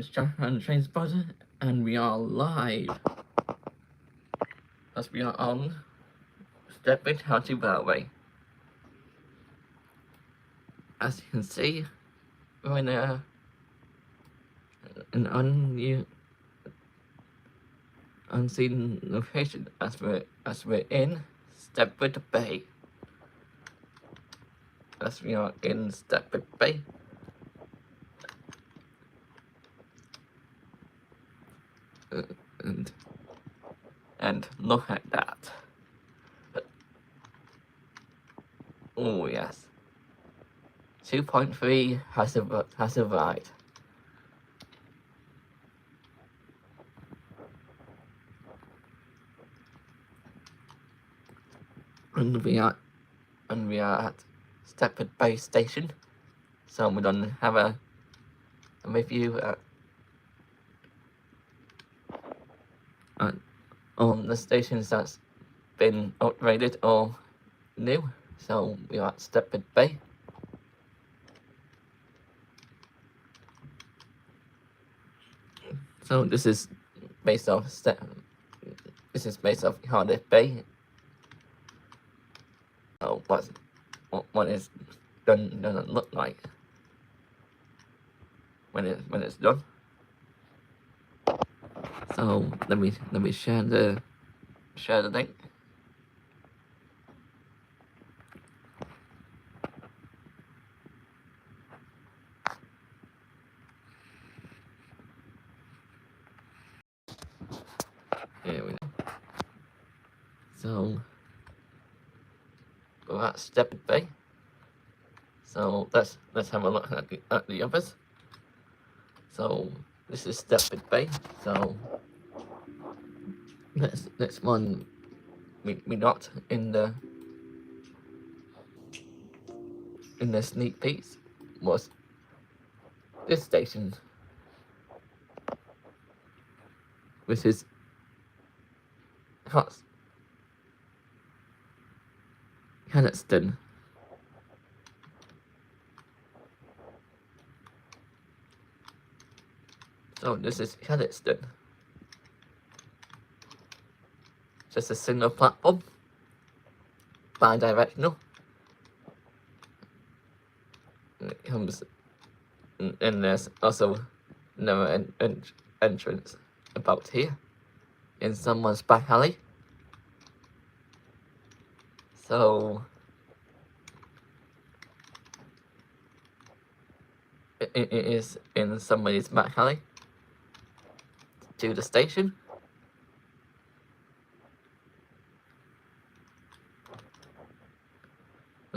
it's Jack and Train Spotter, and we are live as we are on Stepford County Railway. As you can see, we're in an unseen location as we're in Stepford Bay. As we are in Stepford Bay. And look at that. Oh yes. 2.3 has arrived. And we are at Stepford Bay Station. So we're gonna have a review on the stations that's been upgraded or new. So we are at Stepford Bay. So this is based off Cardiff Bay. Oh, what is gonna look like when it's done. So let me share the link. Here we go. So we're at Stepford Bay. So let's have a look at the others. So this is Stepford Bay. So next one we got in the sneak peeks was this station, which is Caniston. So this is Caniston. Just a single platform, bi-directional. It comes, and there's also another entrance about here in someone's back alley. So it is in somebody's back alley to the station.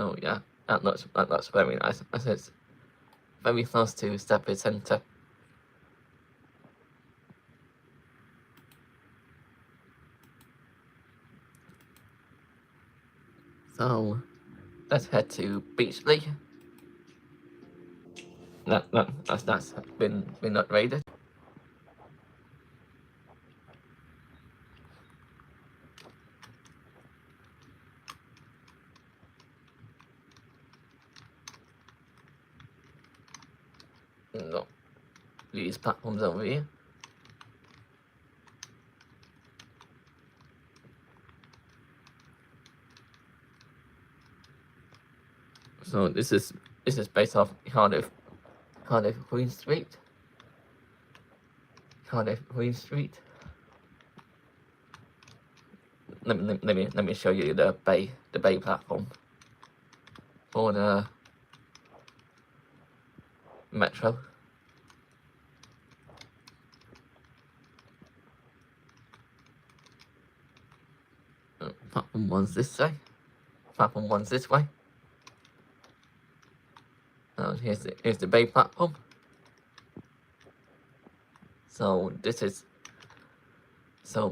Oh yeah, that looks very nice. It's very close to Stepford Centre. So let's head to Beachley. That's been upgraded. No, these platforms over here. So this is based off Cardiff Queen Street. Cardiff Queen Street. Let me show you the bay platform for the metro. Platform one's this way. Platform one's this way. Here's the bay platform. So this is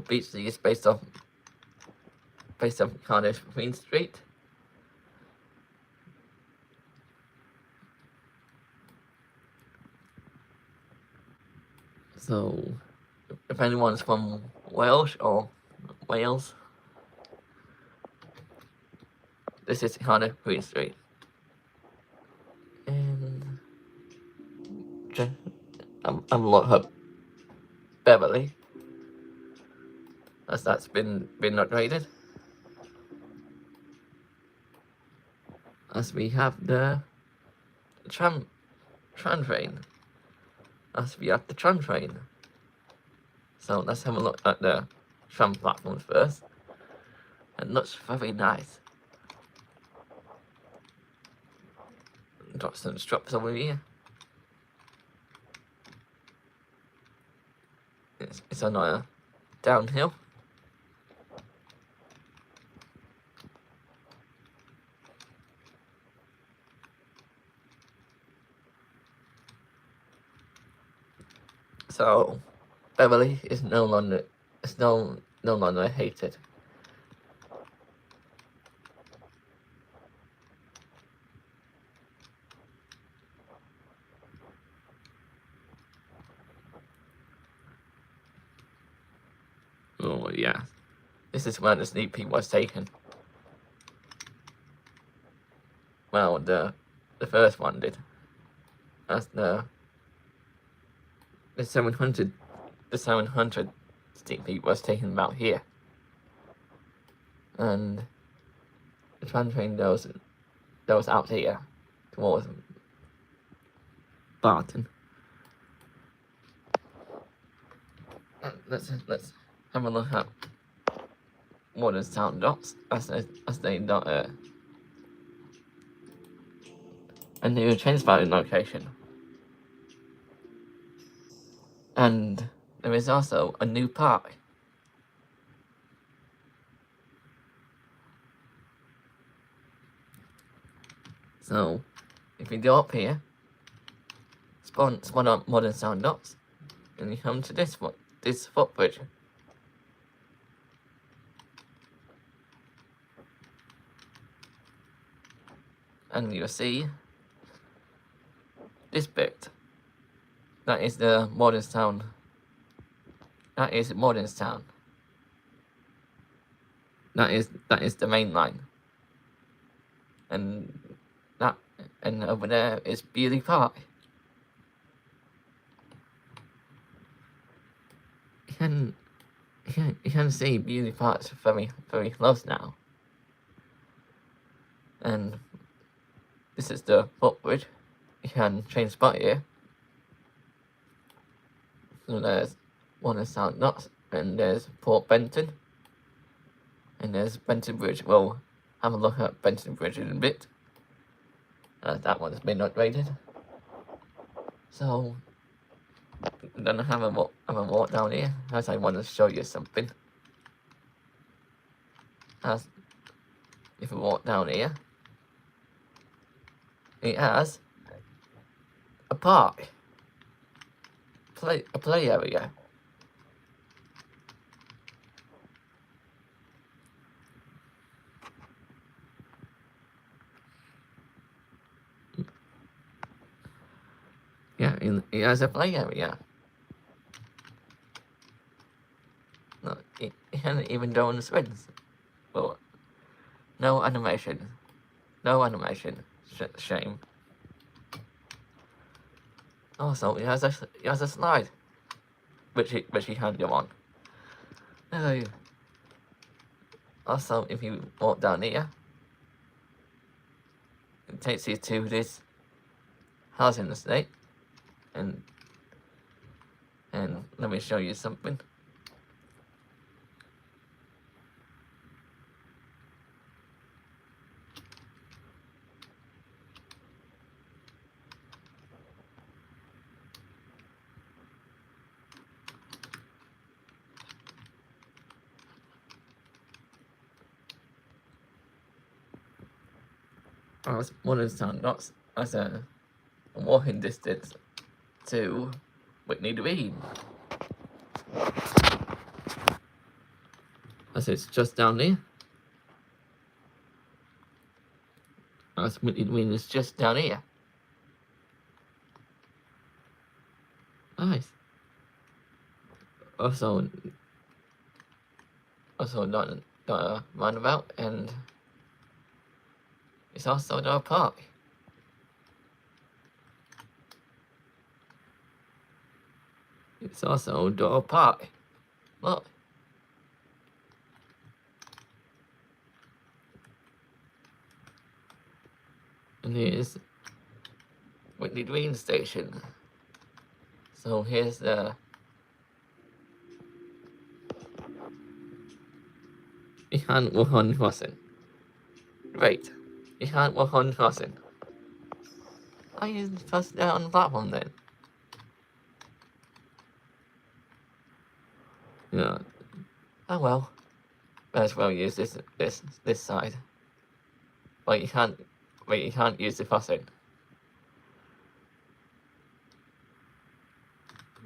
Beachley is based off Cardiff Queen Street. So if anyone's from Wales, this is Cardiff Queen Street. And unlock her Beverly, as that's been upgraded. As we have the tram train. As we have the tram train. So let's have a look at the tram platforms first. It looks very nice. Got some straps over here. It's on a downhill. So Beverly is no longer hated. Oh yeah, this is where the sneak peek was taken. Well, the first one did. As the 700 sneak peek was taken about here, and the tram train that was out here towards Barton. Let's have a look at modern sound dots as they got a new train spotting location. And there is also a new park. So if you go up here, spawn up modern sound dots, and you come to this footbridge. And you'll see this bit. That is the modern town. That is modern town. That is the main line. And over there is Beauty Park. You can see Beauty Park's very close now. And this is the footbridge. You can change spot here. So there's one of Sound Knots, and there's Port Benton, and there's Benton Bridge. We'll have a look at Benton Bridge in a bit. That one's been upgraded. So I'm gonna have a walk down here, as I want to show you something. As if we walk down here, it has a park. A play area. Yeah, it has a play area. No, it hasn't even done swings. Well, no animation. No animation. Shame. Also, it has a slide, which you can go on. Also, if you walk down here, it takes you to this housing estate, and let me show you something. One of the Sound Knots as a walking distance to Whitney Green. As it's just down there. As Whitney Green is just down here. Nice. Also not a roundabout, and it's also not a park. It's also door park. Look. And here's Whitney Green Station. So here's the... You can't walk on crossing. Great. You can't walk on crossing. Why you press down on the platform then? Yeah. Oh well. Might as well use this side. But you can't use the crossing.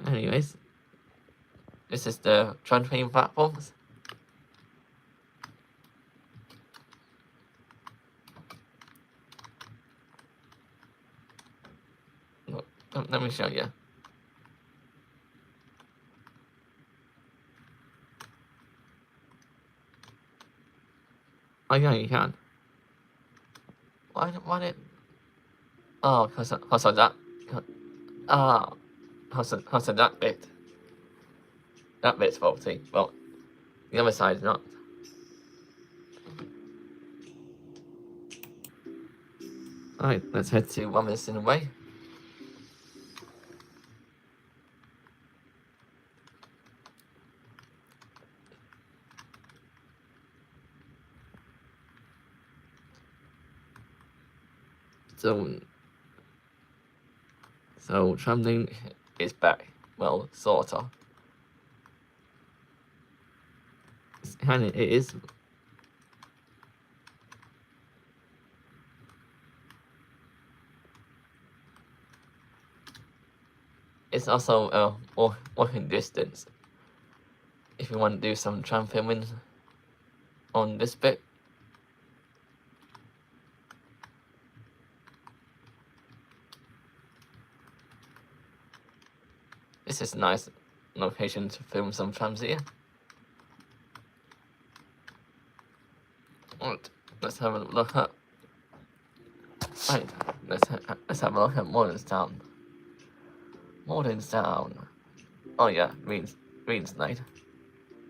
Anyways, this is the train platforms. Look, let me show you. Oh yeah, you can. Why did... Oh, because of that. Ah, because of that bit. That bit's faulty. Well, the other side's not. Alright, let's head to Robinson Way. So tramline is back. Well, sorta. And it is. It's also walking distance. If you want to do some tram filming on this bit. This is a nice location to film some trams here. Right, let's have a look at. Right, let's have a look at Mordenstown. Mordenstown. Oh yeah, Greenslade.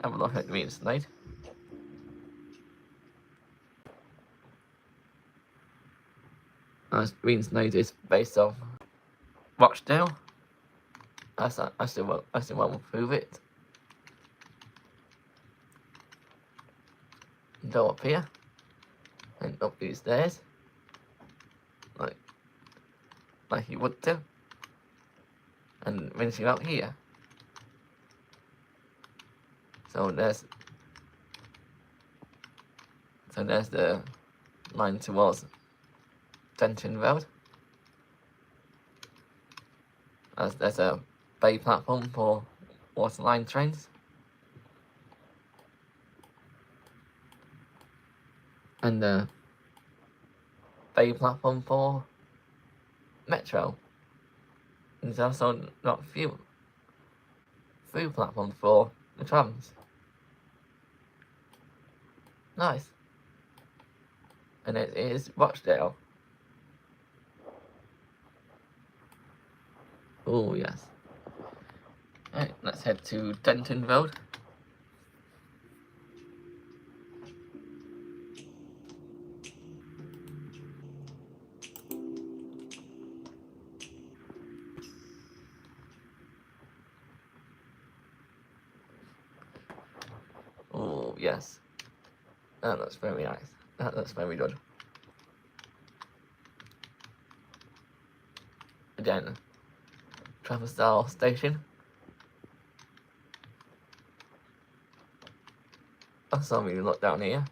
Have a look at Greenslade. Greenslade is based off Rochdale. I still won't prove it. Go up here and up these stairs, like you would do, and finishing out here. So there's the line towards Denton Road. There's a bay platform for water line trains. And the bay platform for metro. There's also not through platform for the trams. Nice. And it is Rochdale. Oh yes. Right, let's head to Denton Road. Oh yes. That looks very nice. That looks very good. Again, Traversal Station. I saw me look down here.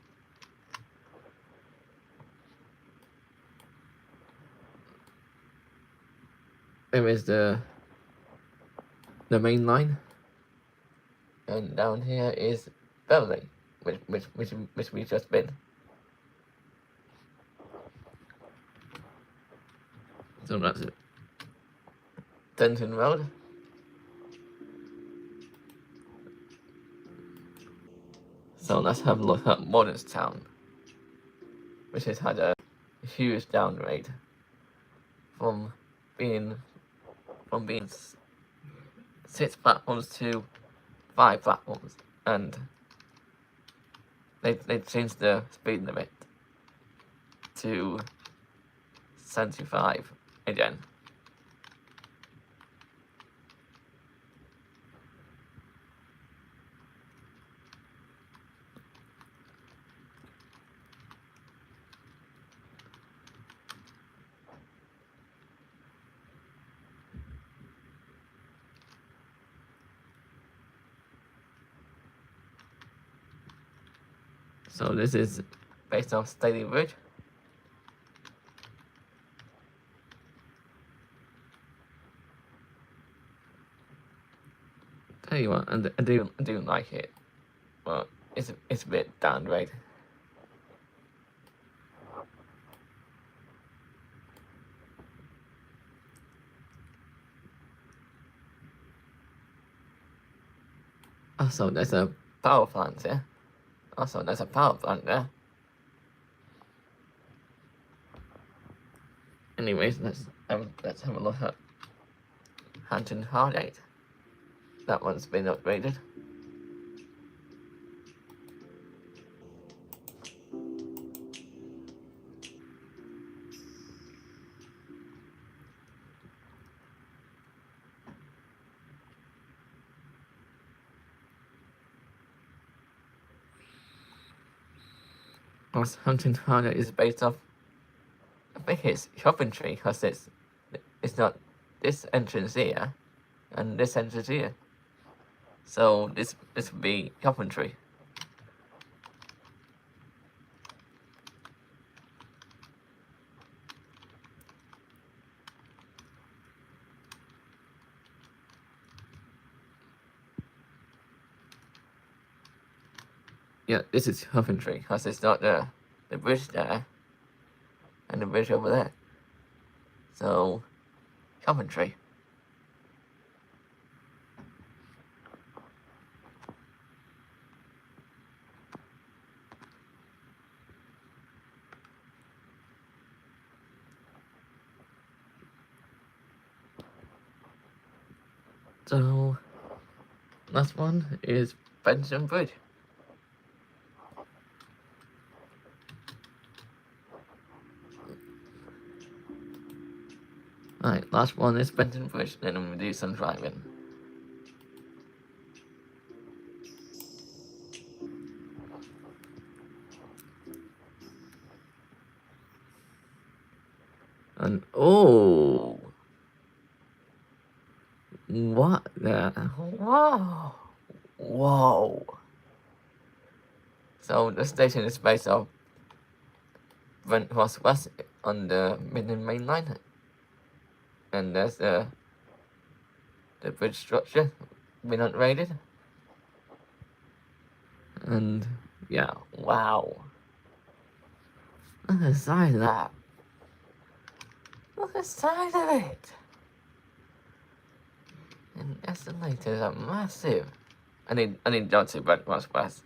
There is the main line, and down here is Beverly, which we just been. So that's it. Denton Road. So let's have a look at Mordenstown, which has had a huge downgrade from being 6 platforms to 5 platforms, and they changed the speed limit to 75 again. So this is based on Staley Bridge. Tell you what, I do like it, but it's a bit downgrade. Also, there's a power plant there. Also, there's a power plant there. Anyways, let's have a look at Hampton Hargate. That one's been upgraded. Hampton Hargate is based off, I think it's Coventry, because it's not this entrance here and this entrance here. So this would be Coventry. Yeah, this is Coventry, because it's not the bridge there and the bridge over there. So, Coventry. So, last one is Benton Bridge. Right, last one is Benton Bridge, then I'm gonna do some driving. And oh, what the? Whoa, whoa. So the station is based off Brent Cross West on the Midland Main Line, and there's the bridge structure been upgraded, and yeah, wow. Look at the size of that. Look at the size of it. And escalators are massive. I need to go to Brent Cross West.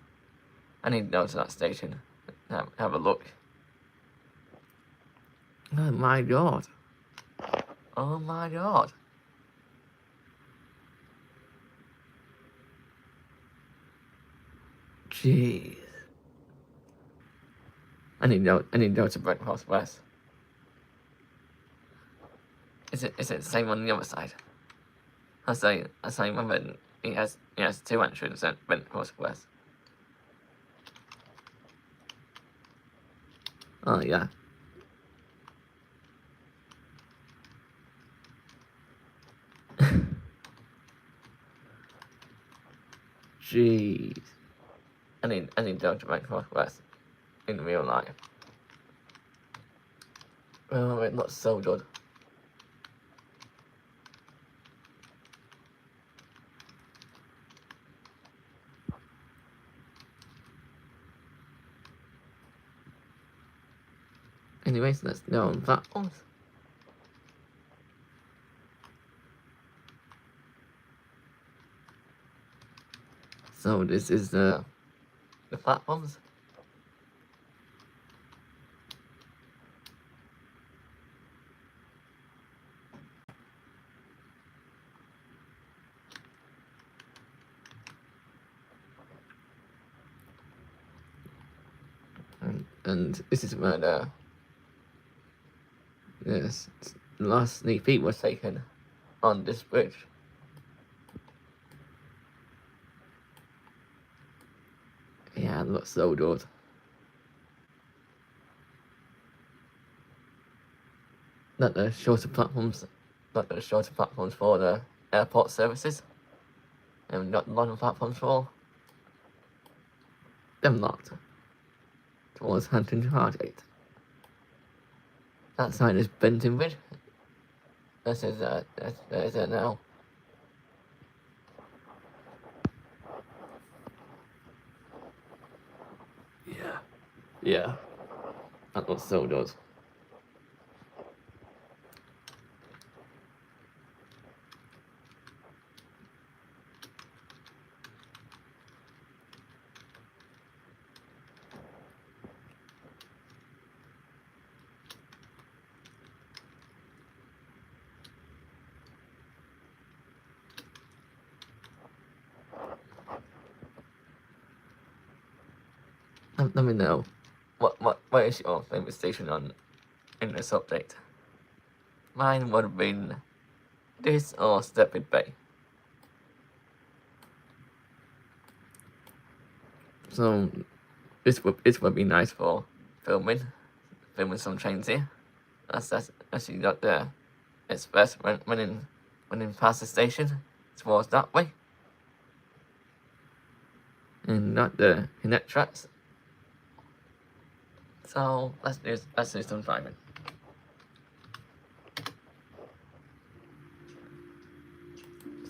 I need to go to that station. Have a look. Oh my god. Oh my god. Jeez. I need to go to Brent Cross West. Is it the same on the other side? I say remember it has 2 entrances at Brent Cross West. Oh yeah. Jeez. I need to go to Brent Cross West in real life. Oh, it looks so good. Anyways, let's go on platforms. So this is the platforms. And this is where the last sneak peek was taken on this bridge. Yeah, it looks so good. Not the shorter platforms for the airport services, and not longer platforms for them lot towards Hampton Hargate. That side is Benton Bridge. This is it now. Yeah, that looks so good. Let me know what is your favorite station in this update? Mine would have been this or Stepford Bay. So this would be nice for filming some trains here. As you got the express running past the station towards that way, and not the connect tracks. So let's do some driving.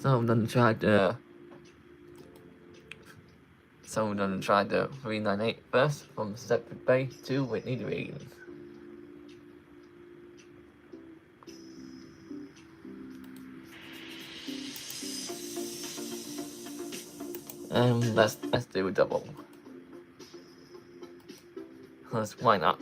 So I'm gonna try the 398 first from Stepford Bay to Whitney Green. Let's do a double. Because why not?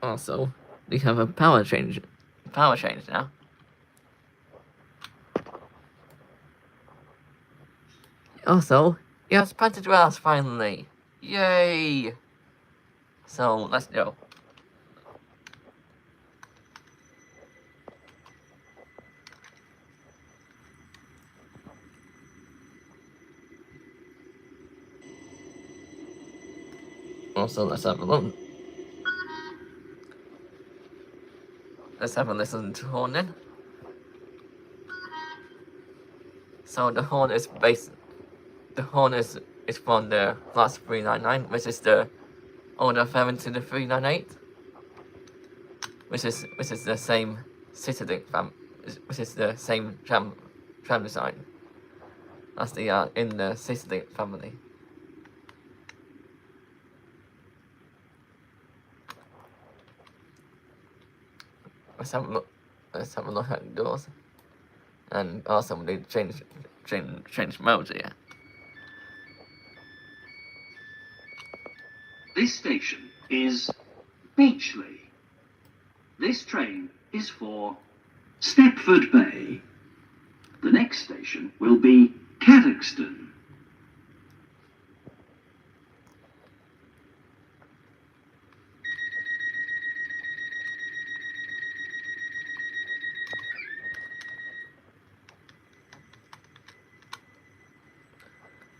Also, we have a power change now. Also, yes, pantographs finally! Yay! So let's go. Also, let's have a look. Let's have a listen to horn then. So the horn is from the class 399, which is the older variant to the 398, which is the same Citylink which is the same tram design as they are in the Citylink family. Let's have a look at the doors, and also we need to change modes here. This station is Beachley. This train is for Stepford Bay. The next station will be Cadoxton.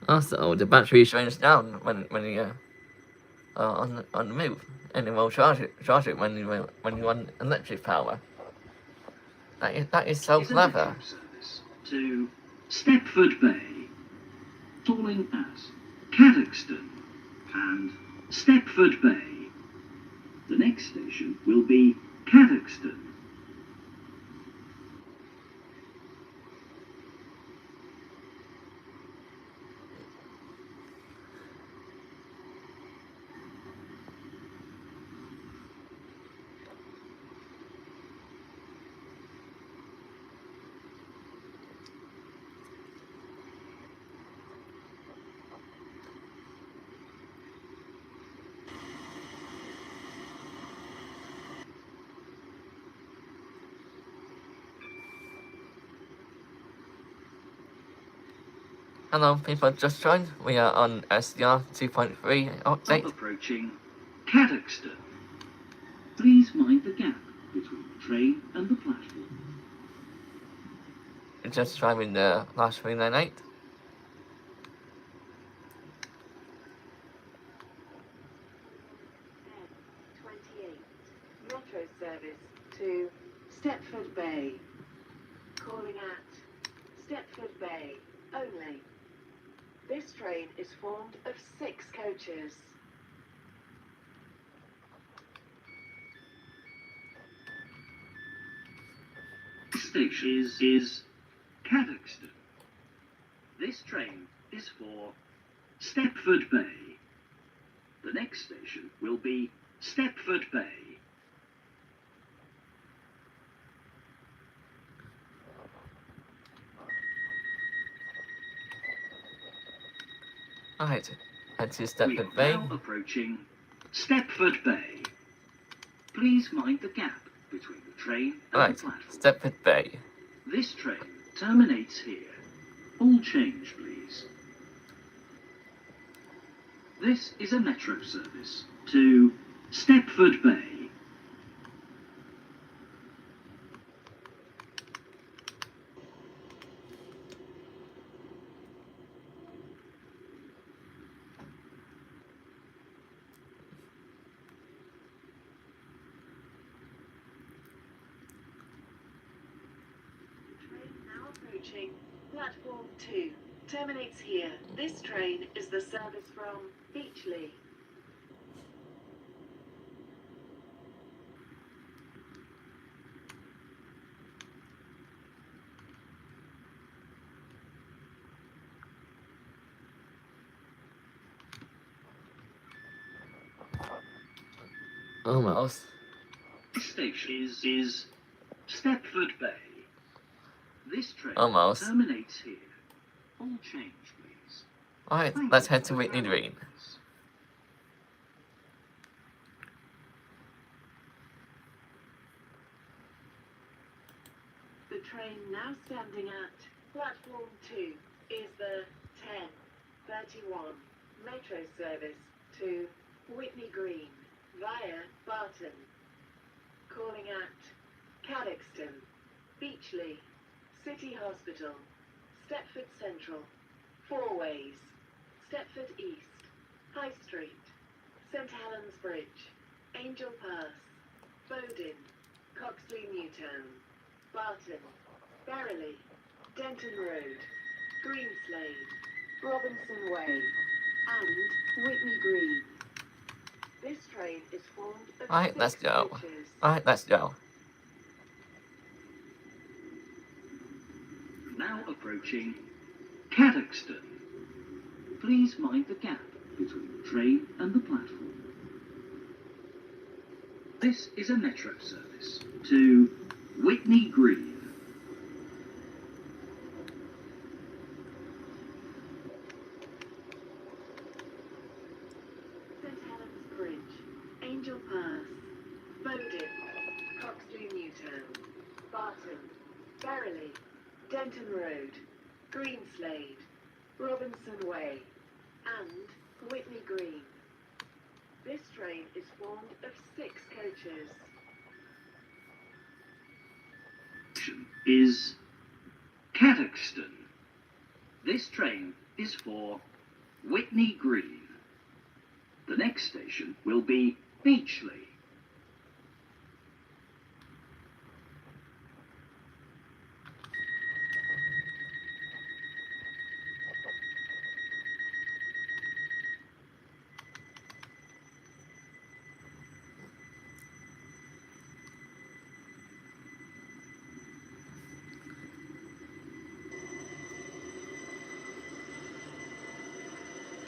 Also, the battery drains down when you on the move, and it will charge it when you want electric power. That is so clever. Service to Stepford Bay, stalling at Cadoxton and Stepford Bay. The next station will be Cadoxton. Hello, people just joined. We are on SDR 2.3 Now update. approaching Cadoxton. Please mind the gap between the train and the platform. We're just driving the last 398. Metro service to Stepford Bay. Calling at Stepford Bay only. This train is formed of 6 coaches. Station is Cadoxton. This train is for Stepford Bay. The next station will be Stepford Bay. Alright, head to We Stepford are Bay. now approaching Stepford Bay. Please mind the gap between the train and Alright, the platform. Stepford Bay. This train terminates here. All change, please. This is a metro service to Stepford Bay. Train now approaching platform 2. Terminates here. This train is the service from Beachley. Almost. This station is Stepford Bay. This train Almost. terminates here. All change, please. Alright, Thank let's you head to for Whitney travelling Green. with us. The train now standing at platform 2 is the 10:31 metro service to Whitney Green via Barton. Calling at Cadoxton, Beachley, City Hospital, Stepford Central, Four Ways, Stepford East, High Street, St Helens Bridge, Angel Pass, Bowden, Coxley Newtown, Barton, Berrily, Denton Road, Greenslade, Robinson Way, and Whitney Green. This train is formed of Alright, 6 let's go. coaches. Alright, let's go. Now approaching Cadoxton. Please mind the gap between the train and the platform. This is a metro service to Whitney Green. St Helens Bridge, Angel Pass, Bowden, Coxley Newtown, Barton, Berrily, Denton Road, Greenslade, Robinson Way, and Whitney Green. This train is formed of 6 coaches. Station is Cadoxton. This train is for Whitney Green. The next station will be Beachley.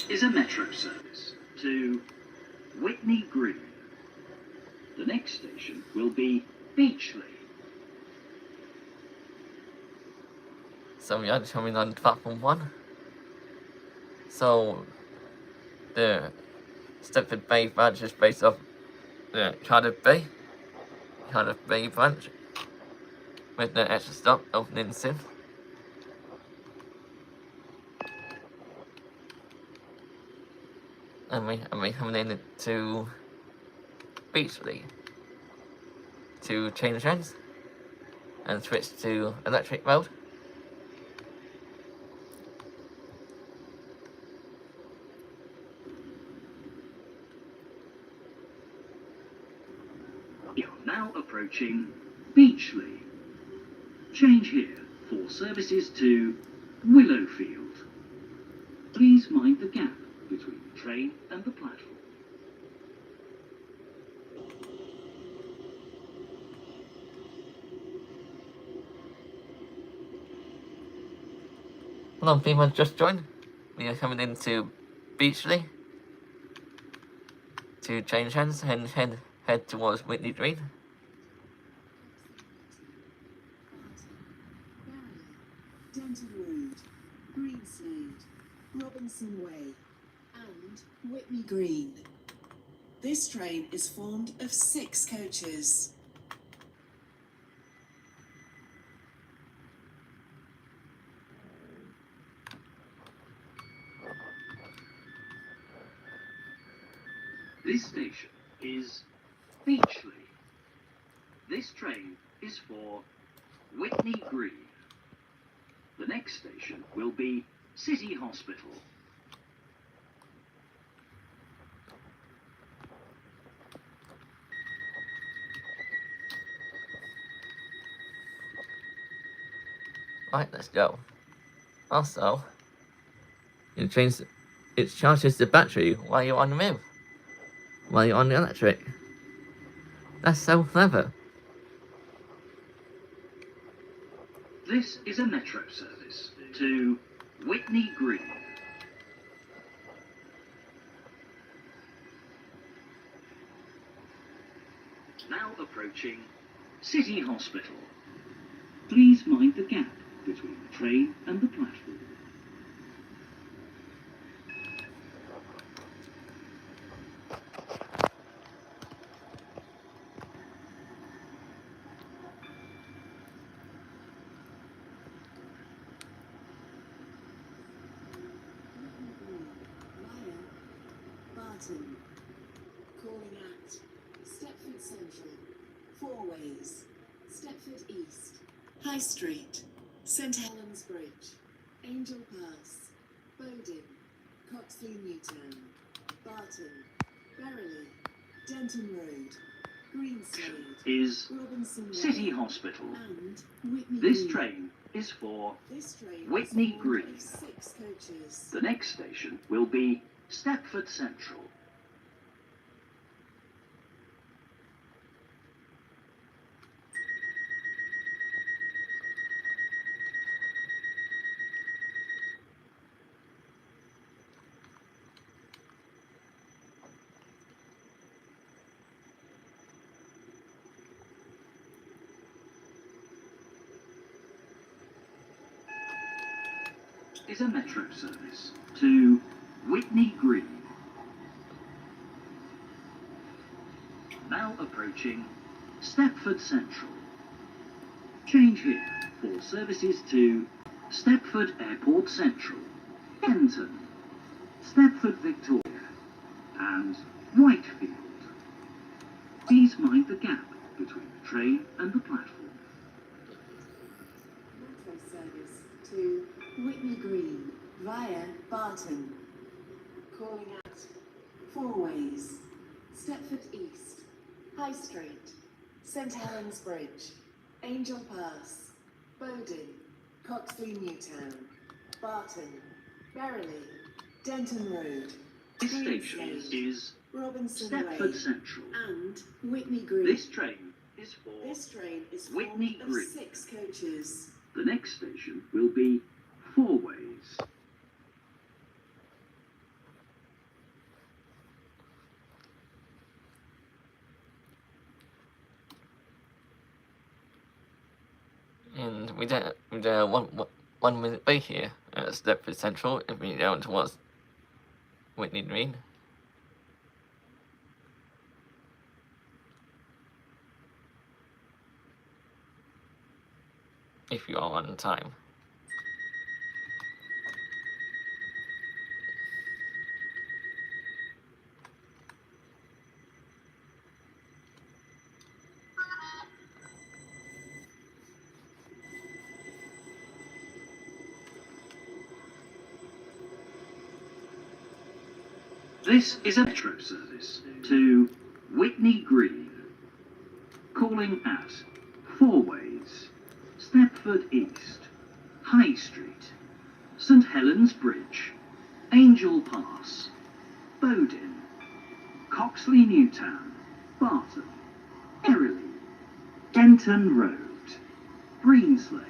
Is a metro service to Whitney Green. The next station will be Beachley. So we are coming on platform 1. So the Stepford Bay branch is based off the Cardiff Bay branch, with the extra stop opening soon. and we coming in to Beachley to change hands and switch to electric mode. You're now approaching Beachley. Change here for services to Willowfield. Please mind the gap between the train and the platform. Hello, people just joined. We are coming into Beachley to change hands and head towards Whitney Green. Denton Road, Greenslade, Robinson Way, and Whitney Green. This train is formed of 6 coaches. This station is Beachley. This train is for Whitney Green. The next station will be City Hospital. Right, let's go. Also, it charges the battery while you're on the move, while you're on the electric. That's so clever. This is a metro service to Whitney Green. Now approaching City Hospital. Please mind the gap between the train and the platform. Barton. Calling at Stepford Central, Four Ways, Stepford East, High Street, St Helens Bridge, Angel Pass, Bowden, Coxley Newtown, Barton, Berrily, Denton Road, Greenslade, Is Robinson Way, City Hospital. and Whitney This Green. train is for This train Whitney is formed Green. of 6 coaches. The next station will be Stepford Central. Is a metro service to Whitney Green. Now approaching Stepford Central. Change here for services to Stepford Airport Central, Denton, Stepford Victoria, and Whitefield. Please mind the gap between the train and the platform. Metro service to Whitney Green via Barton. Calling at Four Ways, Stepford East, High Street, St Helens Bridge, Angel Pass, Bowden, Coxley Newtown, Barton, Berrily, Denton Road, This station Greenslade, is Robinson Stepford Way, Central. and Whitney Green. This train is for This train is Whitney formed of Green. 6 coaches. the next station will be Four Ways. And we don't 1 minute break here at Stepford Central if we go towards Whitney Green. If you are on time. This is a metro service to Whitney Green. Calling at Four Ways, Stepford East, High Street, St Helens Bridge, Angel Pass, Bowdin, Coxley Newtown, Barton, Erily, Denton Road, Greenslade,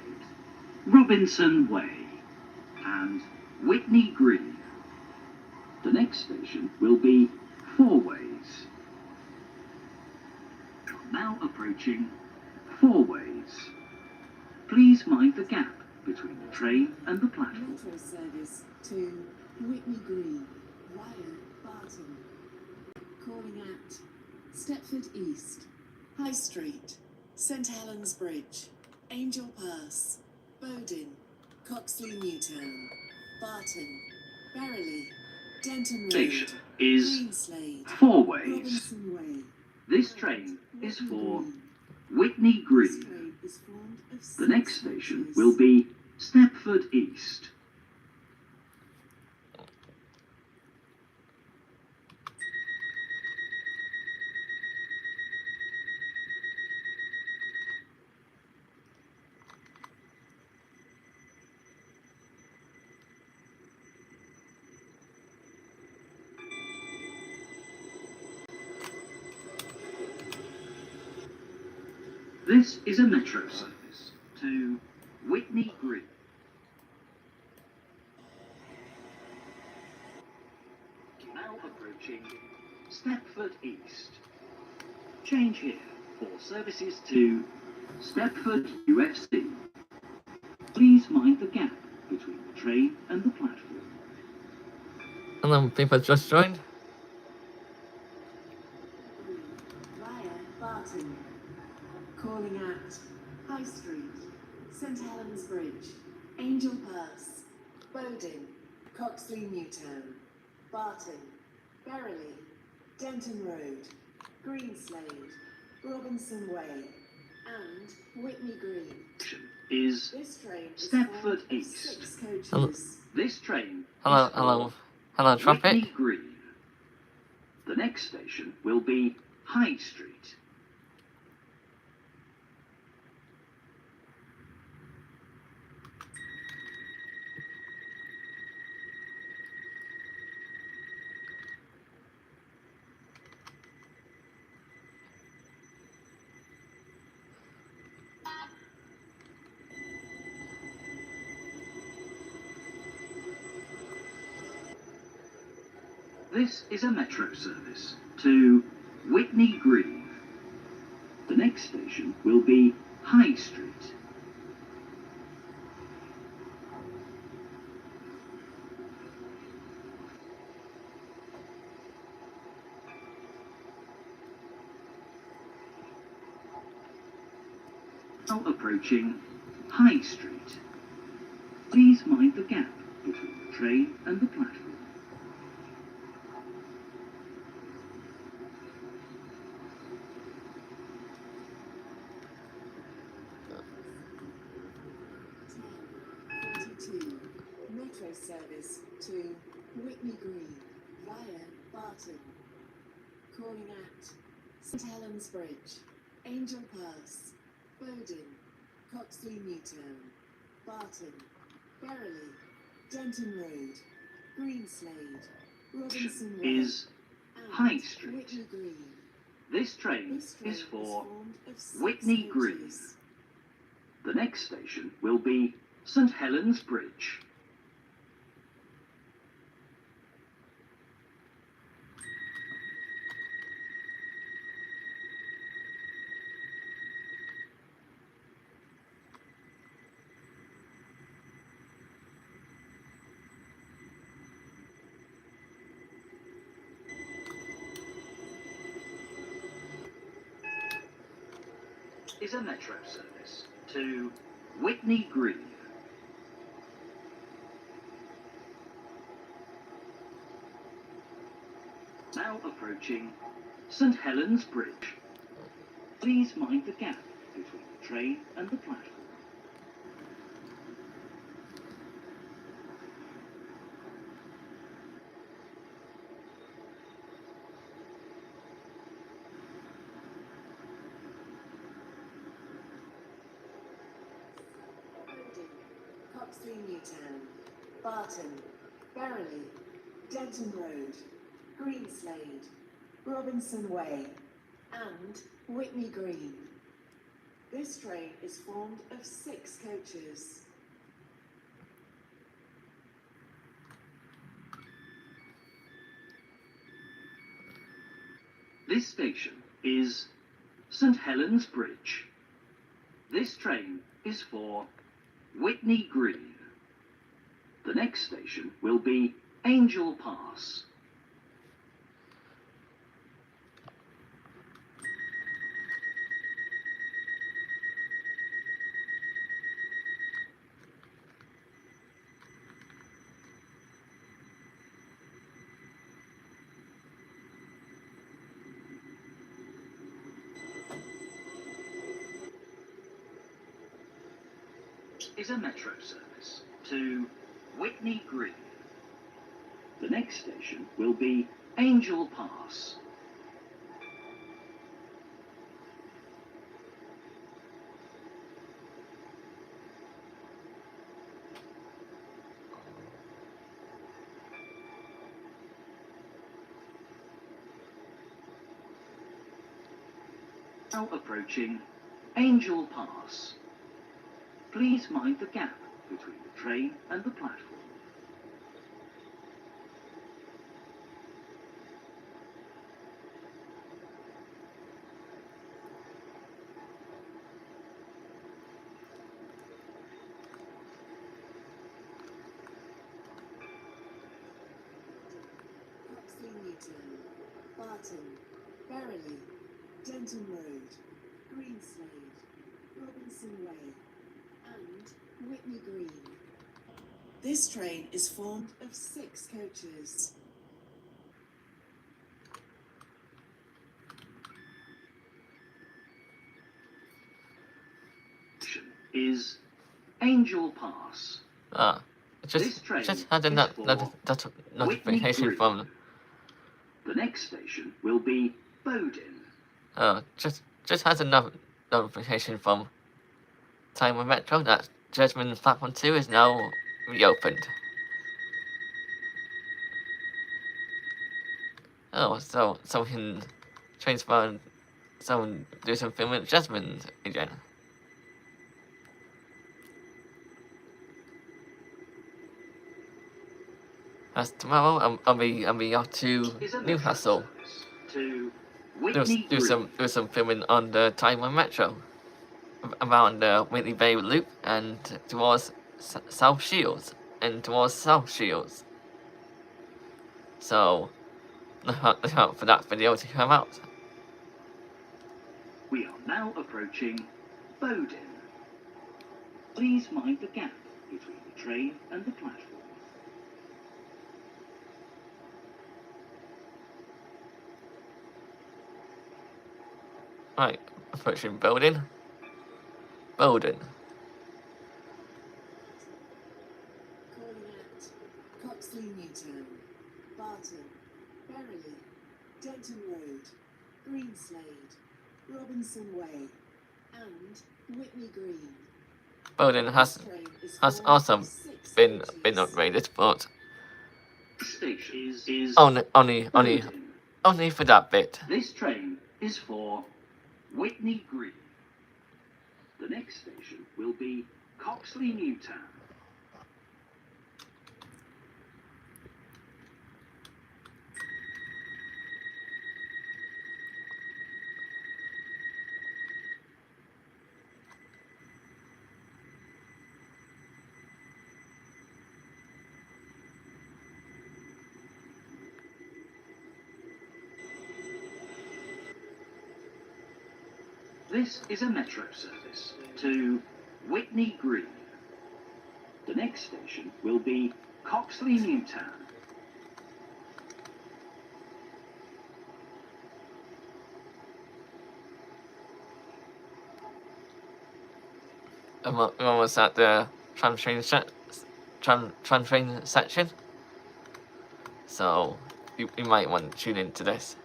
Robinson Way, and Whitney Green. The next station will be Four Ways. Now approaching Four Ways. Please mind the gap between the train and the platform. Metro service to Whitney Green via Barton. Calling at Stepford East, High Street, St Helens Bridge, Angel Pass, Bowdin, Coxley Newtown, Barton, Berrily, Denton Road, Station is Greenslade, Four Ways. Robinson Way. This train is Whitney for Green. Whitney This Green. train is formed of The next 6 station coaches. will be Stepford East. This is a metro service to Whitney Green. Now approaching Stepford East. Change here for services to Stepford UFC. Please mind the gap between the train and the platform. Hello, people just joined. Via Barton. Calling at High Street, St Helens Bridge, Angel Pass, Bowdin, Coxley Newtown, Barton, Berrily, Denton Road, Greenslade, Robinson Way, and Whitney Green. Station is This train is Stepford formed of East. 6 coaches. Hello. this train. Hello, is for hello, hello, traffic. Whitney Green. The next station will be High Street. This is a metro service to Whitney Green. The next station will be High Street. Now approaching High Street. Please mind the gap between the train and the platform. Metro service to Whitney Green via Barton. Calling at St Helens Bridge, Angel Pass, Bowdin, Coxley Newtown, Barton, Berrily, Denton Road, Greenslade, Robinson Way, Is and High Street. Whitney Green. This train This train is for formed of 6 Whitney Green. coaches. The next station will be St Helens Bridge. Is a metro service to Whitney Green. Now approaching St Helens Bridge. Please mind the gap between the train and the platform. Coxley Newtown, Barton, Berrily, Denton Road, Greenslade, Robinson Way, and Whitney Green. This train is formed of 6 coaches. This station is St Helens Bridge. This train is for Whitney Green. The next station will be Angel Pass. Is a metro service to Whitney Green. The next station will be Angel Pass. Now approaching Angel Pass. Please mind the gap between the train and the platform. Coxley Newtown, Barton, Berrily, Denton Road, Greenslade, Robinson Way, and Whitney Green. This train is formed of 6 coaches. Is Angel Pass. It This train just had a is for notification Whitney from. The next station will be Bowden. Just has a notification from Time of Metro that Judgment Platform 2 is now reopened. Oh, so we can transfer, do some film with Jasmine again. As tomorrow, I'll be off to Is a metro Newcastle. service to Whitney Do some filming on the Time of Metro around the Whitley Bay Loop and towards South Shields and towards South Shields. So look out for that video to come out. We are now approaching Bowden. Please mind the gap between the train and the platform. Right, approaching Bowden. Bowden. Calling at Coxley Newtown, Barton, Berrily, Denton Road, Greenslade, Robinson Way, and Whitney Green. Bowden has also been upgraded, but Station is only Bowden. for that bit. This train is for Whitney Green. The next station will be Coxley Newtown. This is a metro service to Whitney Green. The next station will be Coxley Newtown. I'm almost at the tram train section, so you might want to tune into this.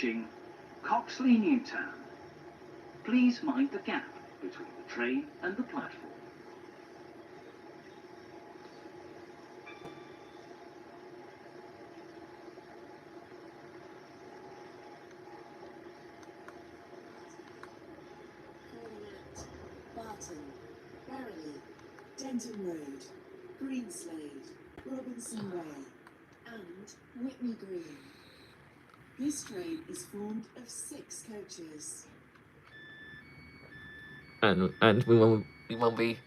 approaching Coxley Newtown. Please mind the gap between the train and the platform. Calling at Barton, Berrily, Denton Road, Greenslade, Robinson Way, and Whitney Green. This train is formed of 6 coaches. And we will be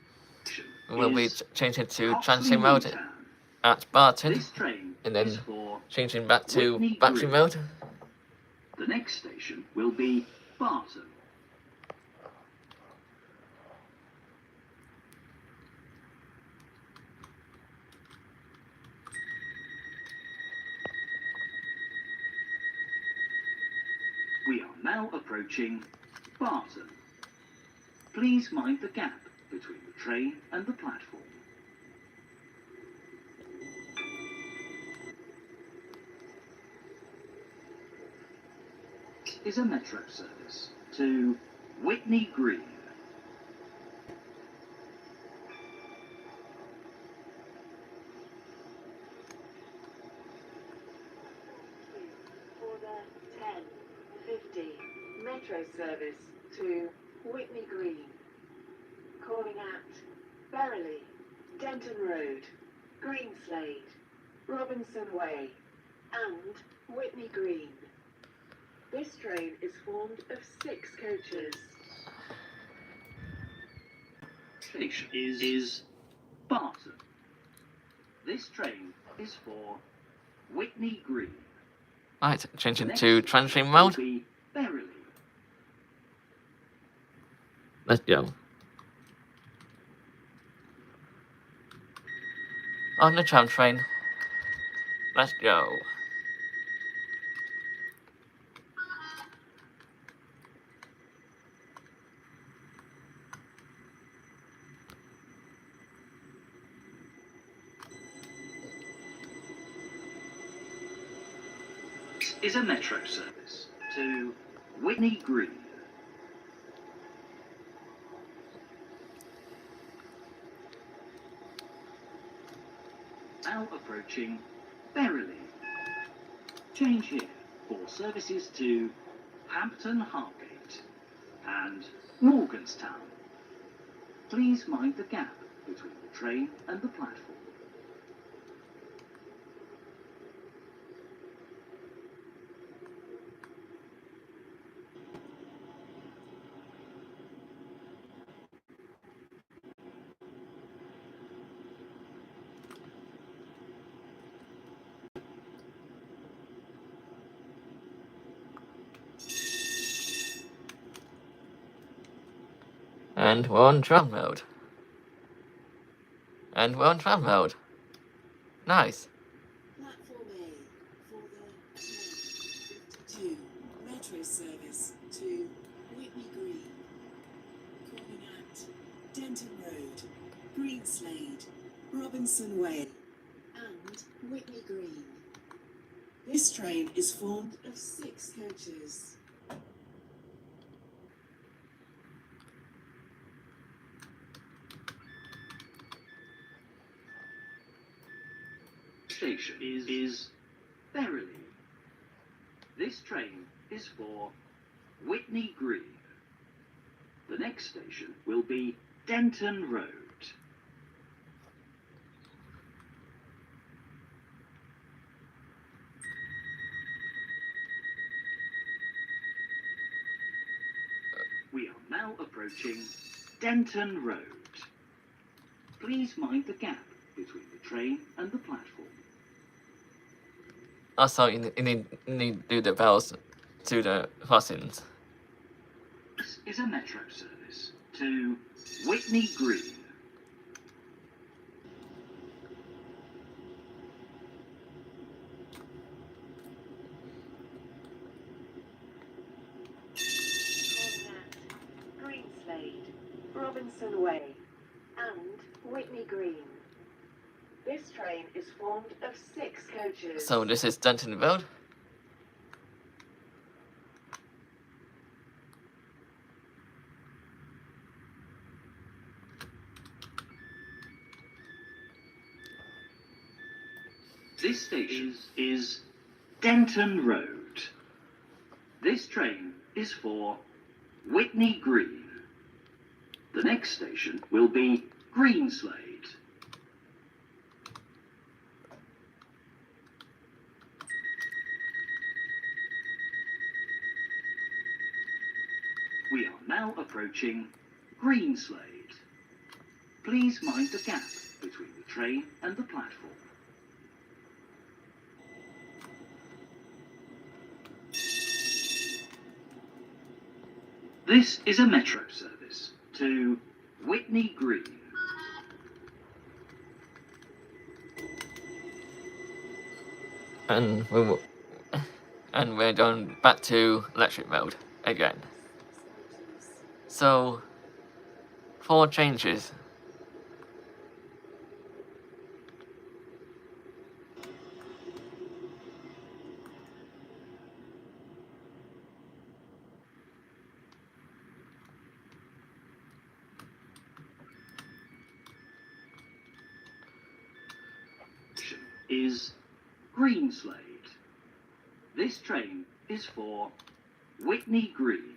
changing to Transit mode at Barton, This train and then is for changing back to Whitney battery Green. mode. The next station will be Barton. We are now approaching Barton. Please mind the gap between the train and the platform. Is a metro service to Whitney Green. For the 10:50 metro service to Whitney Green. Calling at Berrily, Denton Road, Greenslade, Robinson Way, and Whitney Green. This train is formed of 6 coaches. Station is Barton. This train is for Whitney Green. Right, changing Next to station Transit will mode. be Berrily. Let's go. On the tram train. Let's go. Is a metro service to Whitney Green. Now approaching Berrily. Change here for services to Hampton Hargate and Morganstown. Please mind the gap between the train and the platform. And we're on tram mode. And we're on tram mode. Nice. Platform A for the 10:52 metro service to Whitney Green. Calling at Denton Road, Greenslade, Robinson Way, and Whitney Green. This train is formed of 6 coaches. Station is Berrily. This train is for Whitney Green. The next station will be Denton Road. We are now approaching Denton Road. Please mind the gap between the train and the platform. Also, you need to do the bells to the crossings. This is a metro service to Whitney Green. Calling at Greenslade, Robinson Way, and Whitney Green. This train is formed of 6 coaches. So this is Denton Road. This station is Denton Road. This train is for Whitney Green. The next station will be Greenslade. We are now approaching Greenslade. Please mind the gap between the train and the platform. This is a metro service to Whitney Green. And we're going back to electric mode again. So 4 changes. Is Greenslade. This train is for Whitney Green.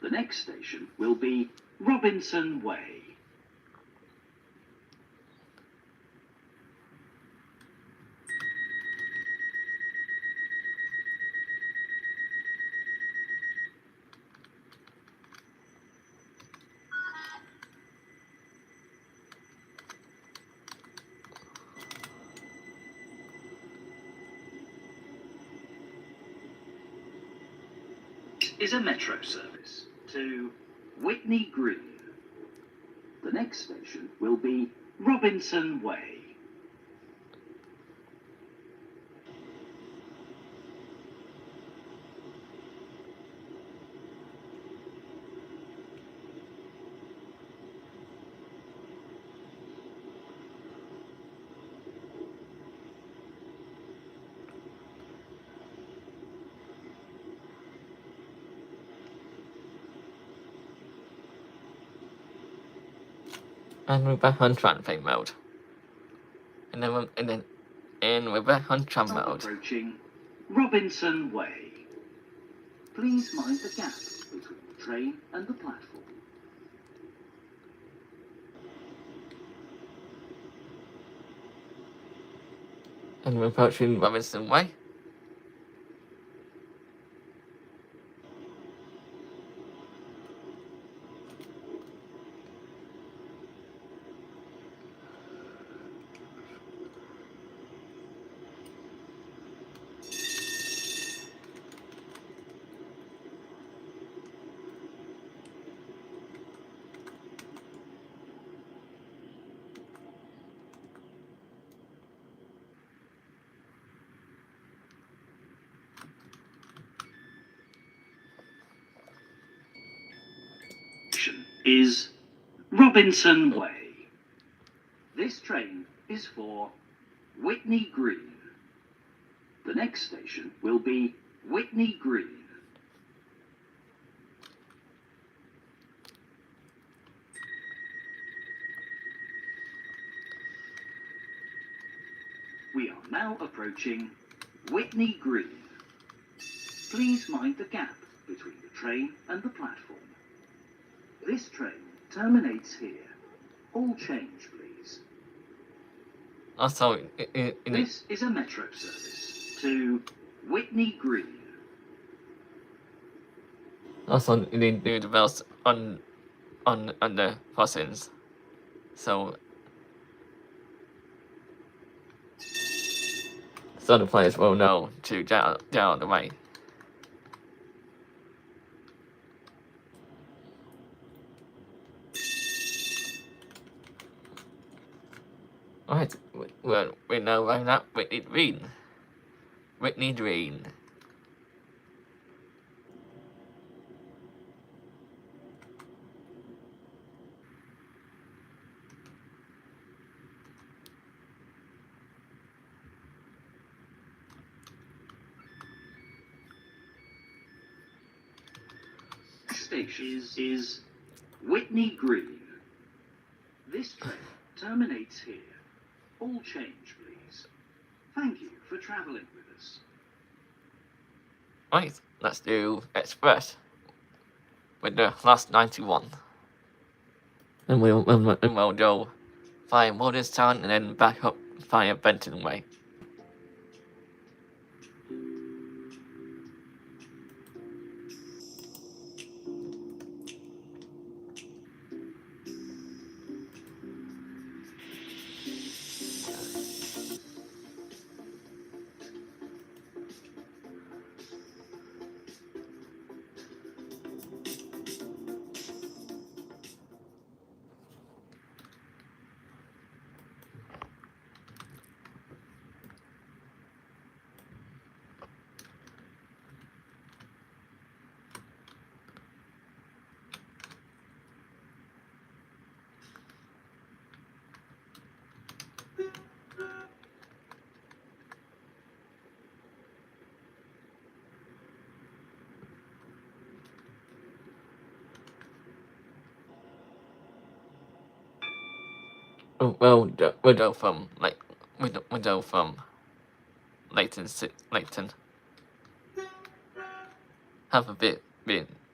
The next station will be Robinson Way. Is a metro service to Whitney Green. The next station will be Robinson Way. And we're back on transit mode. And we're back on tram mode. Approaching Robinson Way. Please mind the gap between the train and the platform. And we're approaching Robinson Way. Is Robinson Way. This train is for Whitney Green. The next station will be Whitney Green. We are now approaching Whitney Green. Please mind the gap between the train and the platform. This train terminates here. All change, please. Also, This is a metro service to Whitney Green. also you need to do the bells on the crossings. So the players will know to get out of the way. Alright, we're now running up Whitney Green. Whitney Green. Station is Whitney Green. This train terminates here. All change, please. Thank you for travelling with us. Right, let's do Express with the last 91. And we'll go via Morristown and then back up via Benton Way. We'll go from Leighton. Have a bit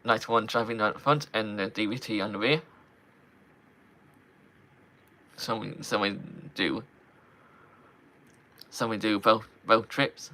91 driving out front and the DVT on the rear. So we do both trips.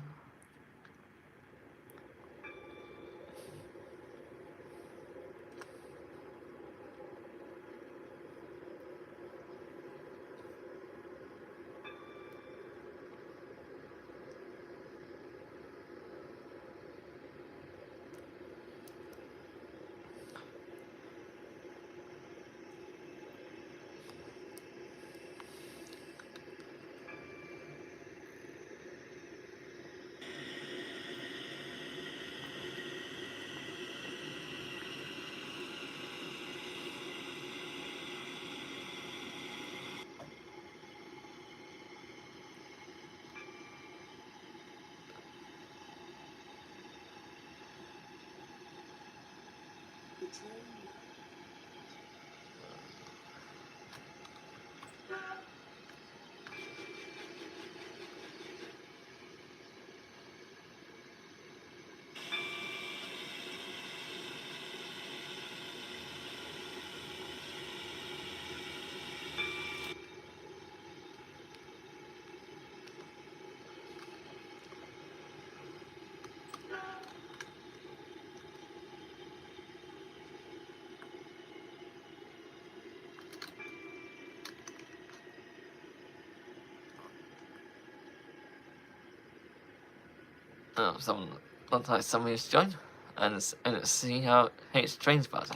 Looks like somebody's joined, and see how H trains better.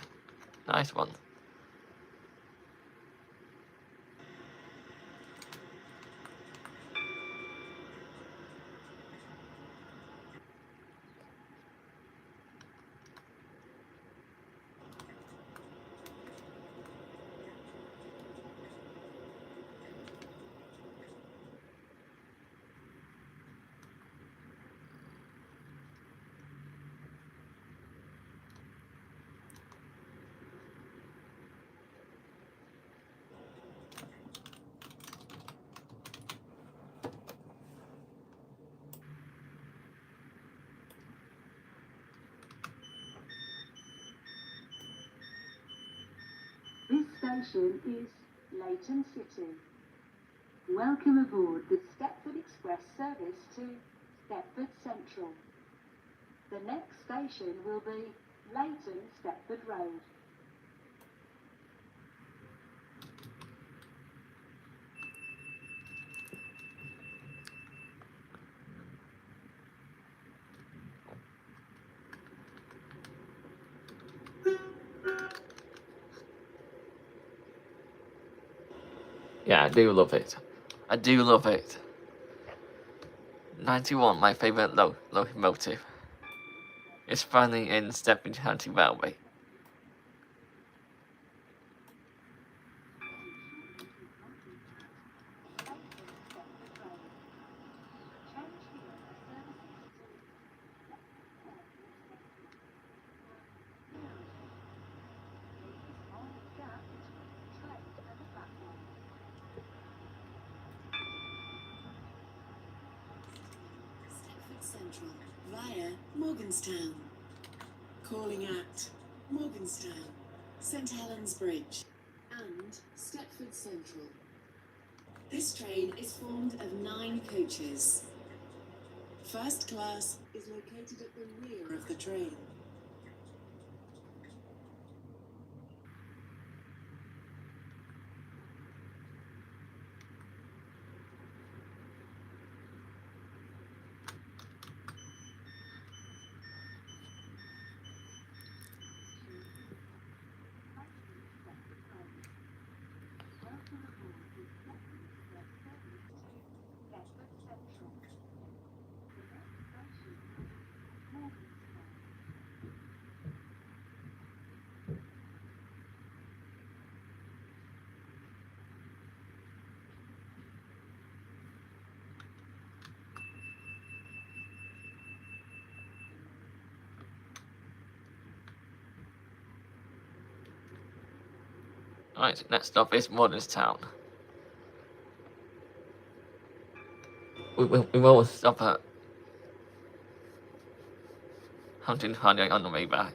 Nice one. This station is Leighton City. Welcome aboard the Stepford Express service to Stepford Central. The next station will be Leighton Stepford Road. Yeah, I do love it. 91, my favourite locomotive. It's finally in Stepford County Railway. Central via Morganstown. Calling at Morganstown, St Helens Bridge and Stepford Central. This train is formed of 9 coaches. First class is located at the rear of the train. Right, next stop is Morganstown. We will stop at Hunting Highway on the way back.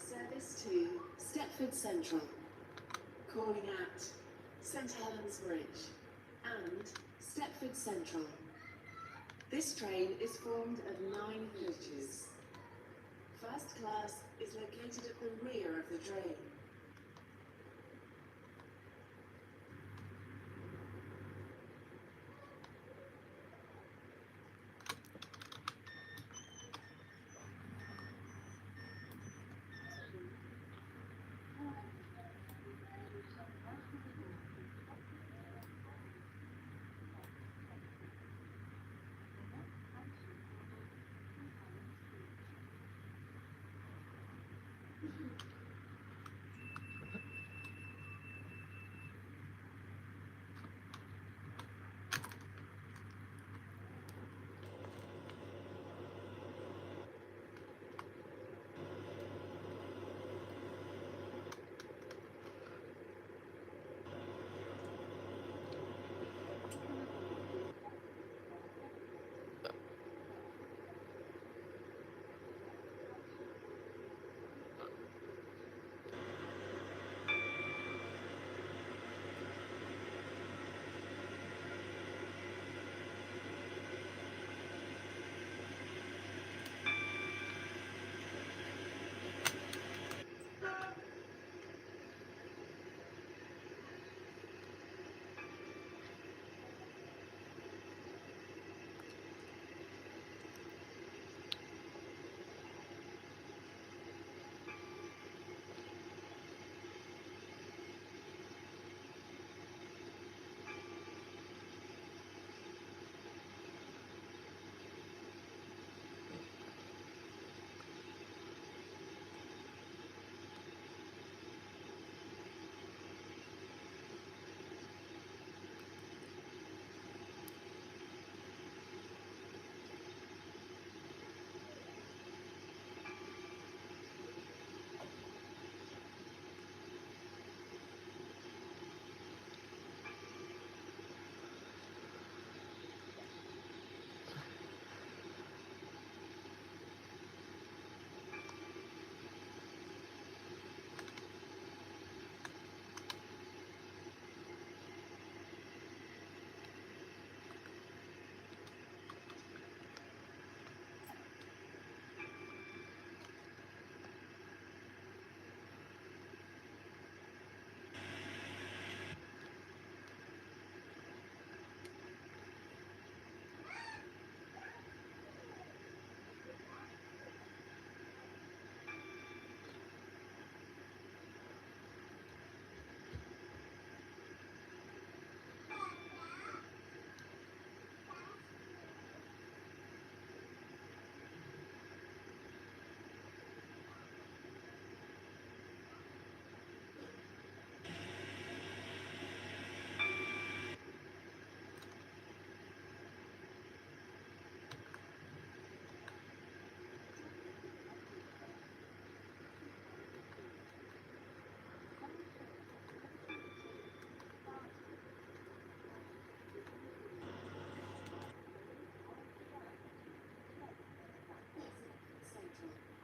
Service to Stepford Central. Calling at St Helens Bridge and Stepford Central. This train is formed of 9 coaches. First class is located at the rear of the train.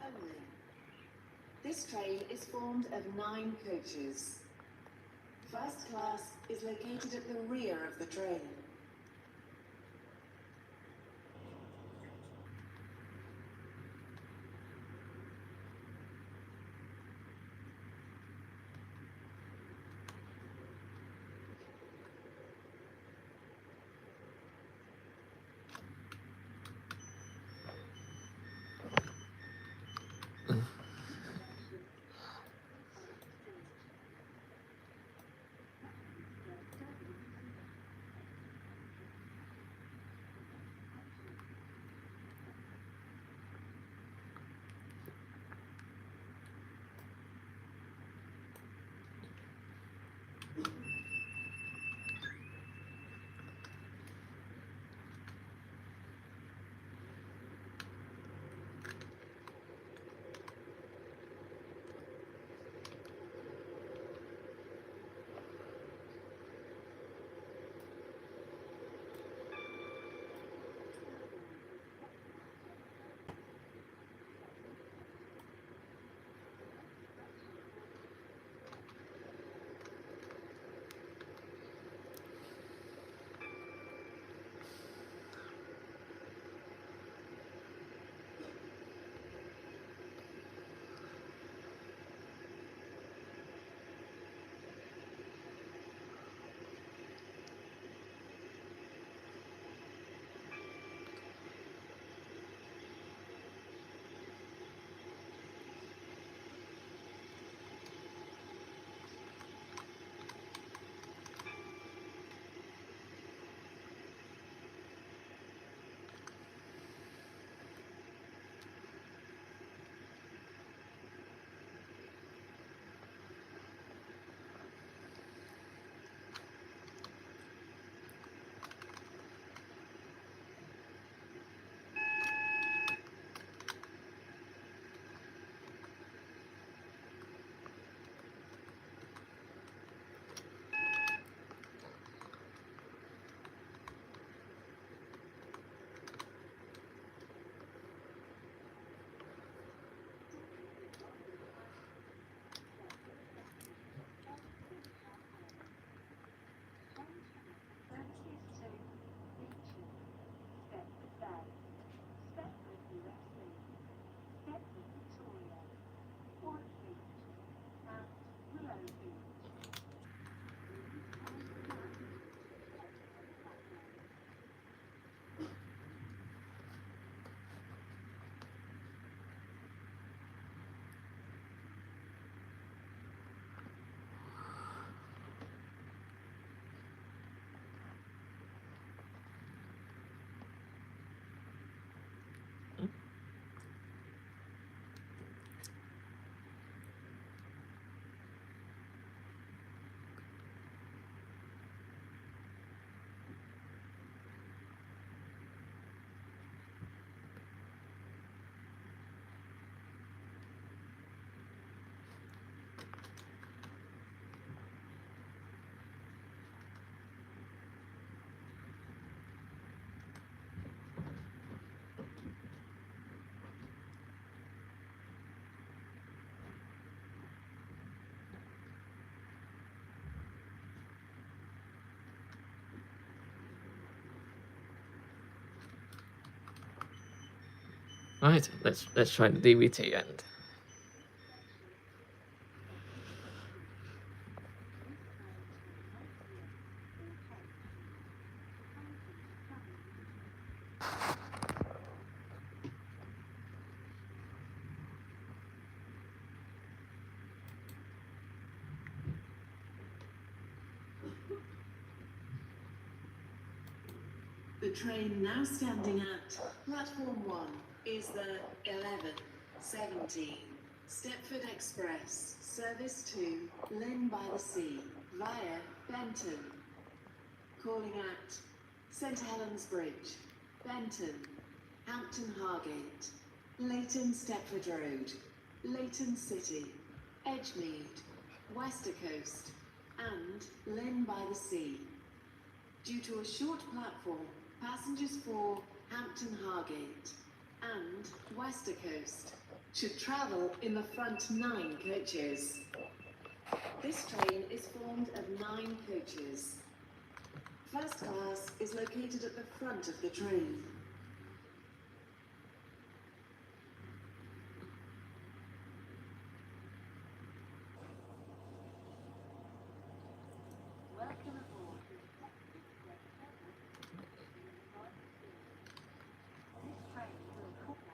Only. This train is formed of 9 coaches. First class is located at the rear of the train. Right, let's try the DVT end. The train now standing at platform 1 is the 11:17 Stepford Express, service to Lynn by the Sea via Benton. Calling at St Helens Bridge, Benton, Hampton Hargate, Leighton Stepford Road, Leighton City, Edgemead, Westercoast, and Lynn by the Sea. Due to a short platform, passengers for Hampton Hargate and Westercoast should travel in the front 9 coaches. This train is formed of 9 coaches. First class is located at the front of the train. Welcome aboard. This train will connect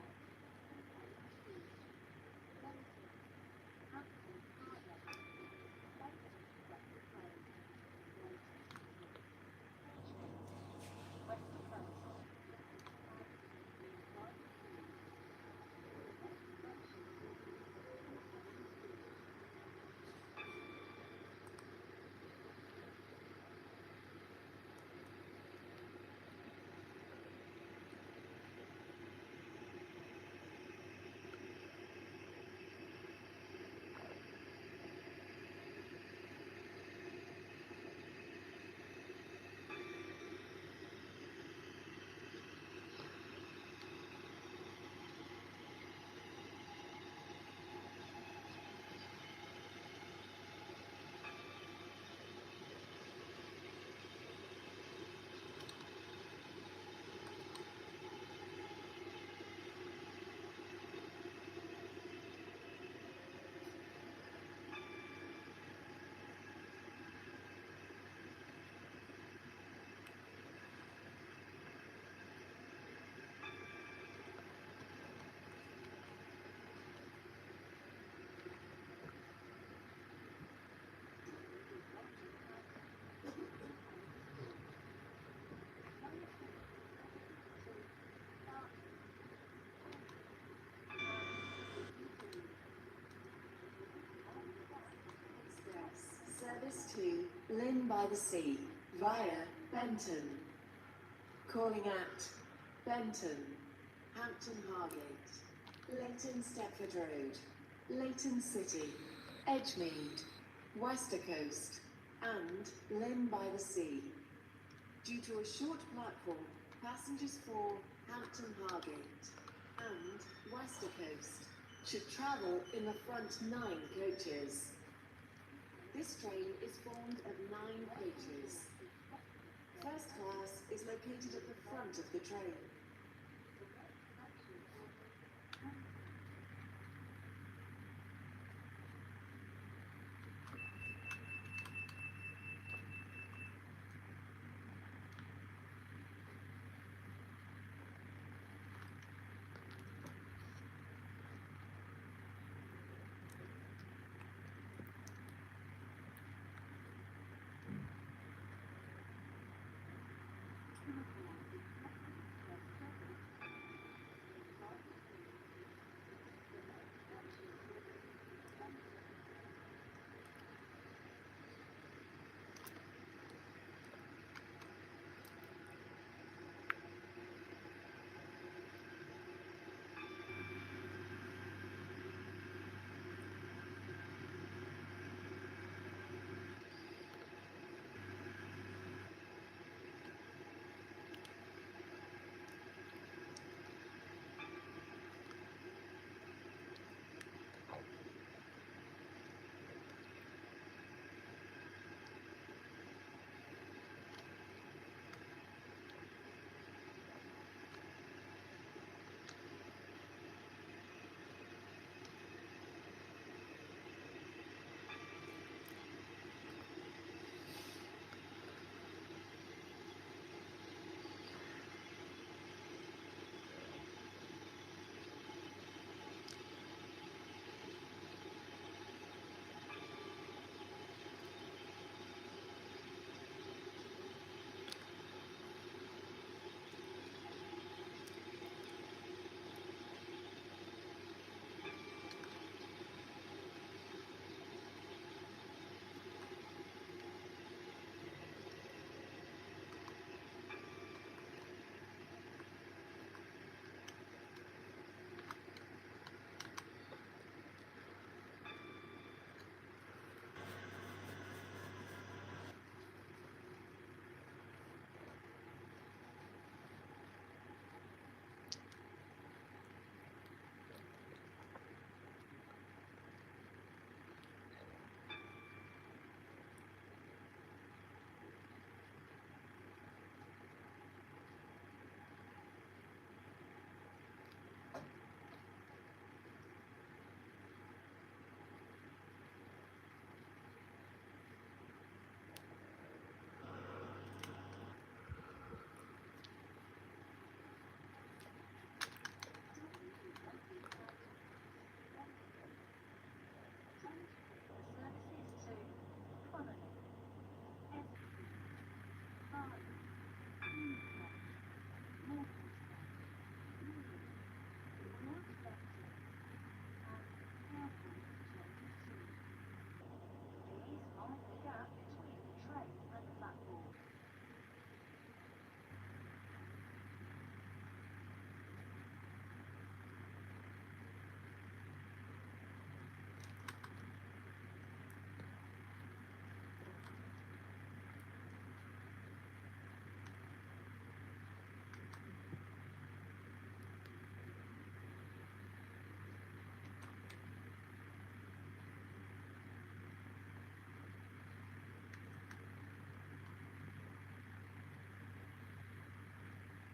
service to Lynn by the Sea via Benton. Calling at Benton, Hampton Hargate, Leighton Stepford Road, Leighton City, Edgemead, Westercoast, and Lynn by the Sea. Due to a short platform, passengers for Hampton Hargate and Westercoast should travel in the front 9 coaches. This train is formed of 9 coaches. First class is located at the front of the train.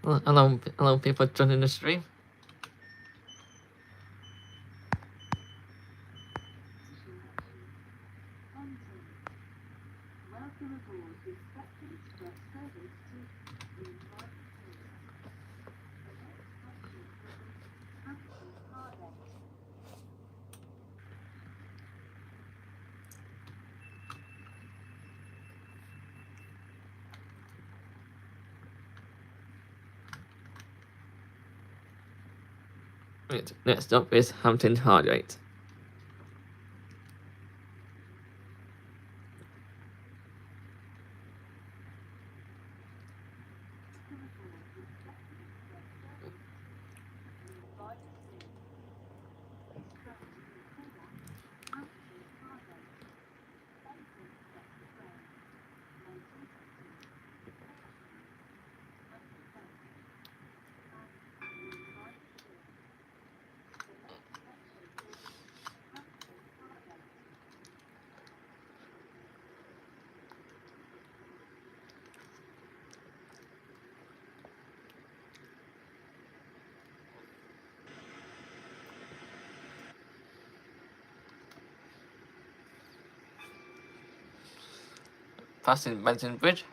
Hello, people joining the stream. Welcome aboard the Stepford Express service to the United Kingdom. The next station will be Hampton Hargate. Right, next stop is Hampton Hargate. Passing Benton Bridge.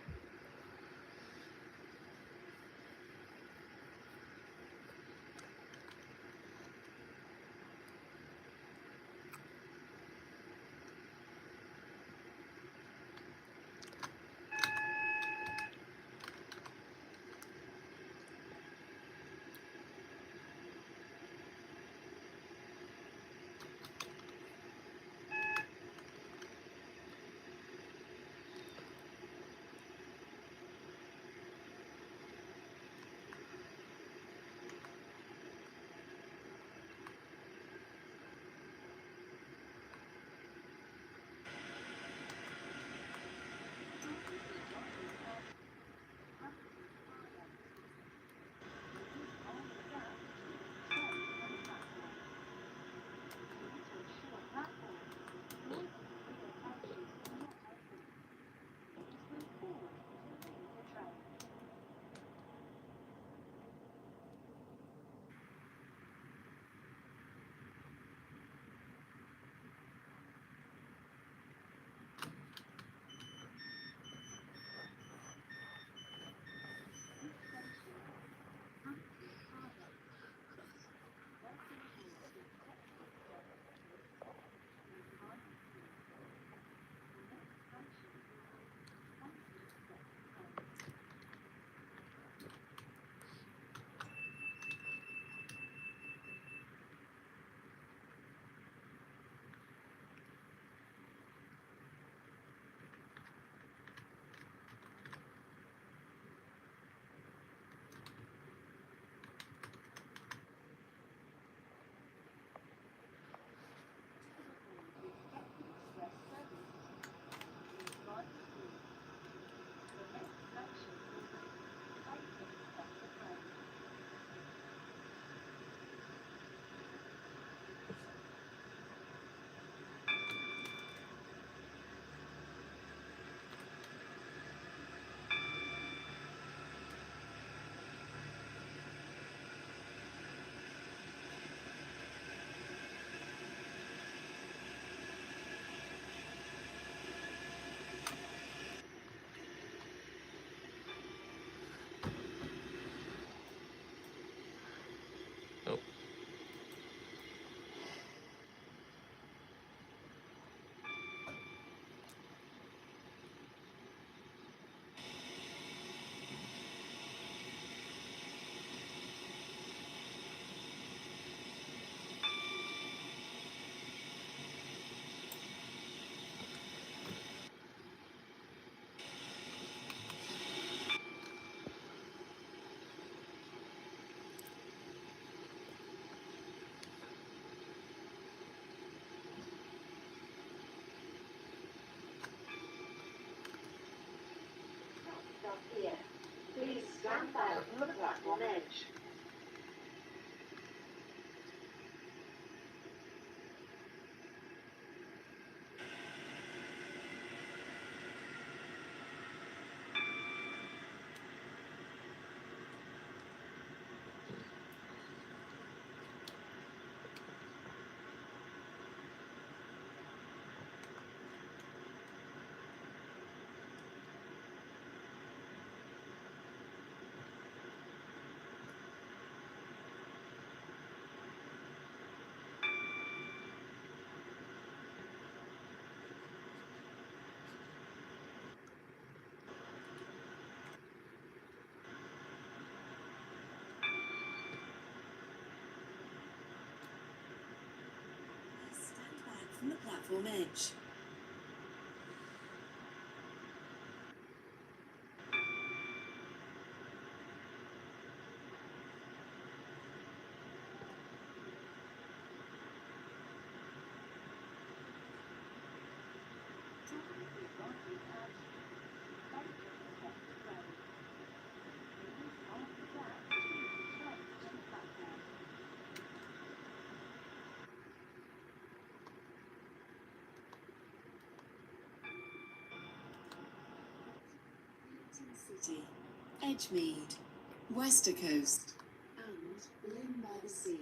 Oh. Stop here. Please stand back from the platform edge. from the platform edge. City, Edgemead, Wester Coast, and Lynn by the Sea.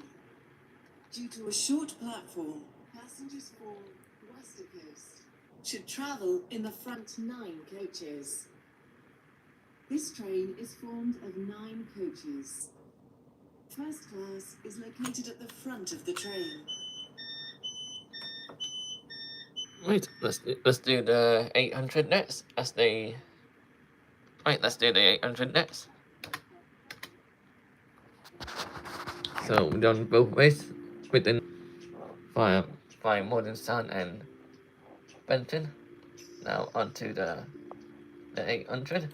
Due to a short platform, passengers for Wester Coast should travel in the front 9 coaches. This train is formed of 9 coaches. First class is located at the front of the train. Right, let's do the 800 next. Let's do the 800 next. So we've done both ways within via Mordenstown and Benton. Now onto the 800.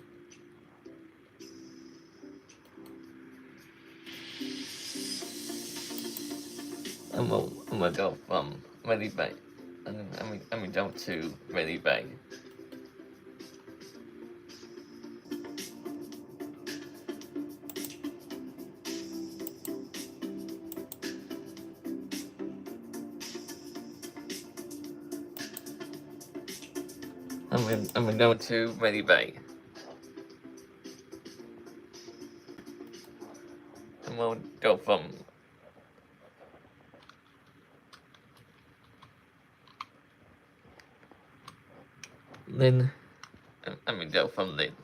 And we'll go from Ready Bay, and we go to Ready Bay. And we go to Ready Bay. And we'll go from Lynn, and we go from Lynn.